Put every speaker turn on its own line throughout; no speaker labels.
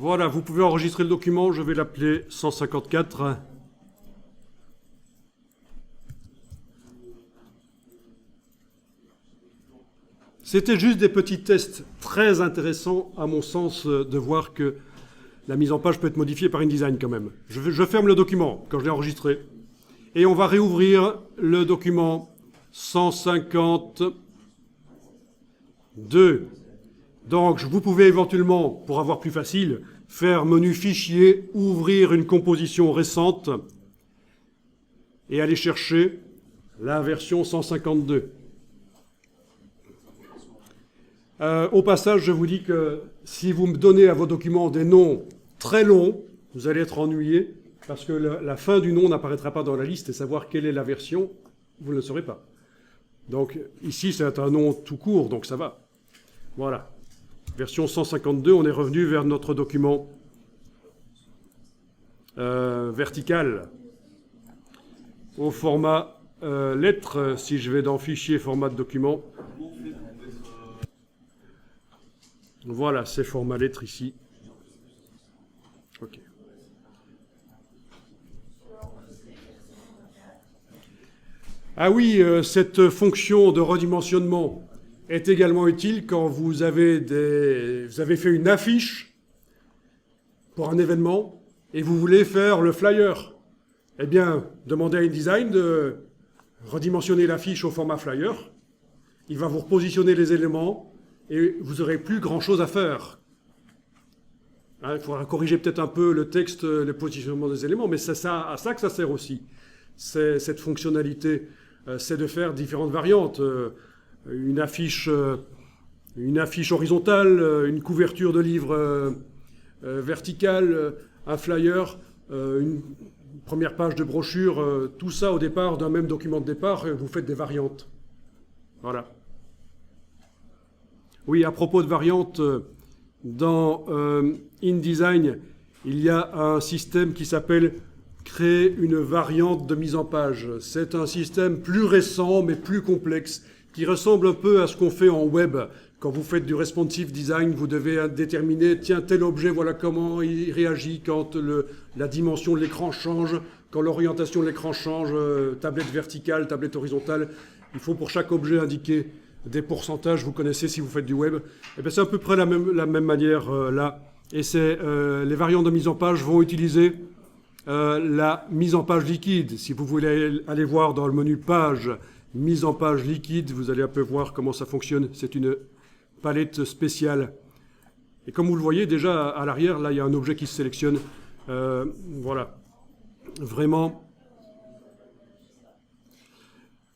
Voilà, vous pouvez enregistrer le document, je vais l'appeler 154. C'était juste des petits tests très intéressants, à mon sens, de voir que la mise en page peut être modifiée par InDesign quand même. Je ferme le document quand je l'ai enregistré. Et on va réouvrir le document 152. Donc, vous pouvez éventuellement, pour avoir plus facile, faire menu fichier, ouvrir une composition récente et aller chercher la version 152. Au passage, je vous dis que si vous me donnez à vos documents des noms très longs, vous allez être ennuyé parce que la fin du nom n'apparaîtra pas dans la liste et savoir quelle est la version, vous ne le saurez pas. Donc ici, c'est un nom tout court, donc ça va. Voilà. Version 152, on est revenu vers notre document vertical au format lettre. Si je vais dans Fichier, format de document. Voilà, c'est format lettre ici. OK. Ah oui, cette fonction de redimensionnement est également utile quand vous avez fait une affiche pour un événement et vous voulez faire le flyer. Eh bien, demandez à InDesign de redimensionner l'affiche au format flyer. Il va vous repositionner les éléments et vous n'aurez plus grand-chose à faire. Hein, il faudra corriger peut-être un peu le texte, le positionnement des éléments, mais c'est à ça que ça sert aussi. Cette fonctionnalité, c'est de faire différentes variantes. Une affiche horizontale, une couverture de livre verticale, un flyer, une première page de brochure, tout ça au départ d'un même document de départ, vous faites des variantes. Voilà. Oui, à propos de variantes, dans InDesign, il y a un système qui s'appelle créer une variante de mise en page. C'est un système plus récent, mais plus complexe, qui ressemble un peu à ce qu'on fait en web. Quand vous faites du responsive design, vous devez déterminer, tiens, tel objet, voilà comment il réagit quand la dimension de l'écran change, quand l'orientation de l'écran change, tablette verticale, tablette horizontale. Il faut pour chaque objet indiquer des pourcentages, vous connaissez si vous faites du web. Et bien c'est à peu près la même manière là. Et les variantes de mise en page vont utiliser la mise en page liquide. Si vous voulez aller voir dans le menu page, mise en page liquide, vous allez un peu voir comment ça fonctionne. C'est une palette spéciale. Et comme vous le voyez déjà à l'arrière, là il y a un objet qui se sélectionne. Voilà. Vraiment.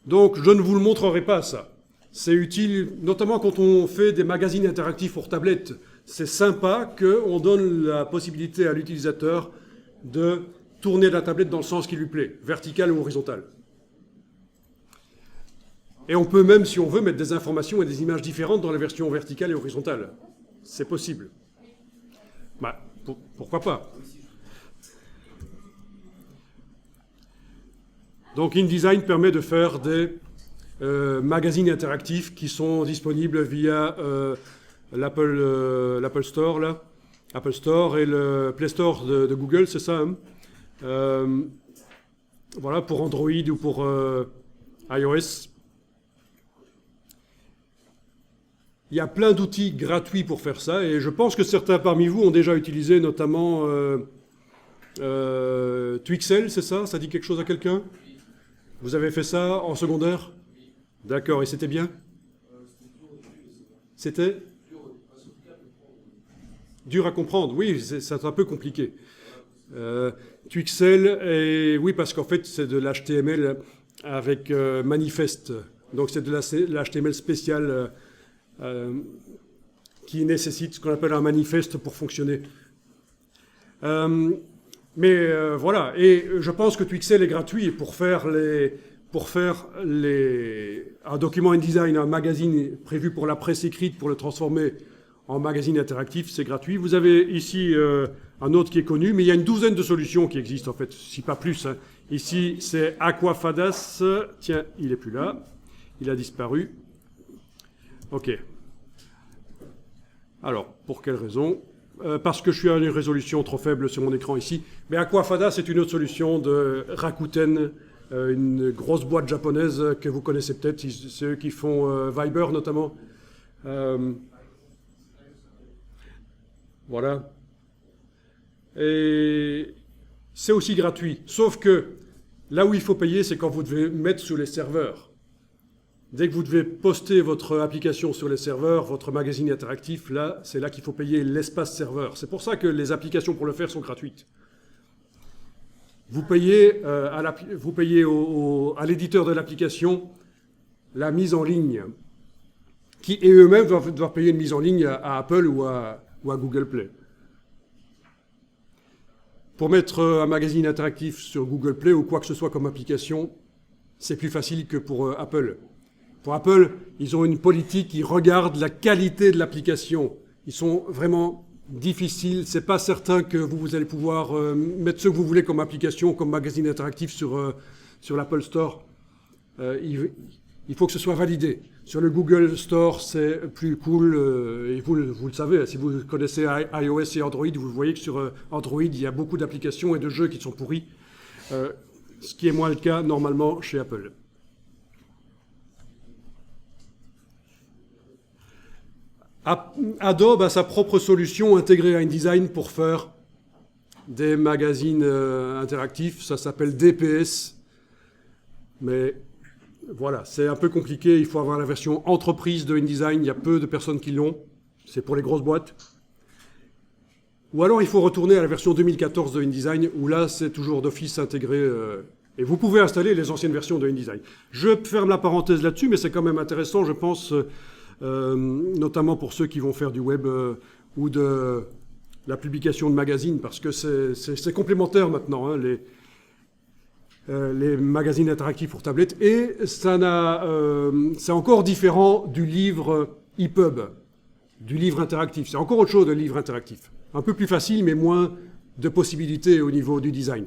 Donc je ne vous le montrerai pas ça. C'est utile, notamment quand on fait des magazines interactifs pour tablettes. C'est sympa qu'on donne la possibilité à l'utilisateur de tourner la tablette dans le sens qui lui plaît, vertical ou horizontal. Et on peut même, si on veut, mettre des informations et des images différentes dans la version verticale et horizontale. C'est possible. Bah, pourquoi pas? Donc InDesign permet de faire des magazines interactifs qui sont disponibles via l'Apple Store, là. Apple Store et le Play Store de Google, c'est ça, hein? Voilà, pour Android ou pour iOS. Il y a plein d'outils gratuits pour faire ça, et je pense que certains parmi vous ont déjà utilisé notamment Twixel, c'est ça? Ça dit quelque chose à quelqu'un? Vous avez fait ça en secondaire? D'accord, et c'était bien? C'était dur à comprendre, oui, c'est un peu compliqué. Twixel, oui, parce qu'en fait, c'est de l'HTML avec manifeste. Donc, c'est de l'HTML spécial qui nécessite ce qu'on appelle un manifeste pour fonctionner. Mais voilà, et je pense que Twixel est gratuit pour faire un document InDesign, un magazine prévu pour la presse écrite, pour le transformer en magazine interactif, c'est gratuit. Vous avez ici un autre qui est connu, mais il y a une douzaine de solutions qui existent en fait, si pas plus. Hein. Ici, c'est Aquafadas. Tiens, il n'est plus là. Il a disparu. OK. Alors, pour quelle raison? parce que je suis à une résolution trop faible sur mon écran ici. Mais Aquafada, c'est une autre solution de Rakuten, une grosse boîte japonaise que vous connaissez peut-être, c'est eux qui font Viber notamment. Voilà. Et c'est aussi gratuit. Sauf que là où il faut payer, c'est quand vous devez mettre sur les serveurs. Dès que vous devez poster votre application sur les serveurs, votre magazine interactif, là, c'est là qu'il faut payer l'espace serveur. C'est pour ça que les applications pour le faire sont gratuites. Vous payez, à l'éditeur de l'application la mise en ligne, et eux-mêmes doivent payer une mise en ligne à Apple ou à Google Play. Pour mettre un magazine interactif sur Google Play ou quoi que ce soit comme application, c'est plus facile que pour Apple. Pour Apple, ils ont une politique qui regarde la qualité de l'application. Ils sont vraiment difficiles. C'est pas certain que vous allez pouvoir mettre ce que vous voulez comme application, comme magazine interactif sur l'Apple Store. Il faut que ce soit validé. Sur le Google Store, c'est plus cool. Et vous le savez, si vous connaissez iOS et Android, vous voyez que sur Android, il y a beaucoup d'applications et de jeux qui sont pourris. Ce qui est moins le cas normalement chez Apple. Adobe a sa propre solution intégrée à InDesign pour faire des magazines interactifs. Ça s'appelle DPS. Mais voilà, c'est un peu compliqué. Il faut avoir la version entreprise de InDesign. Il y a peu de personnes qui l'ont. C'est pour les grosses boîtes. Ou alors il faut retourner à la version 2014 de InDesign, où là, c'est toujours d'office intégré. Et vous pouvez installer les anciennes versions de InDesign. Je ferme la parenthèse là-dessus, mais c'est quand même intéressant, je pense... notamment pour ceux qui vont faire du web ou de la publication de magazines, parce que c'est complémentaire maintenant, hein, les magazines interactifs pour tablettes, et c'est encore différent du livre EPUB, du livre interactif. C'est encore autre chose de livre interactif. Un peu plus facile, mais moins de possibilités au niveau du design.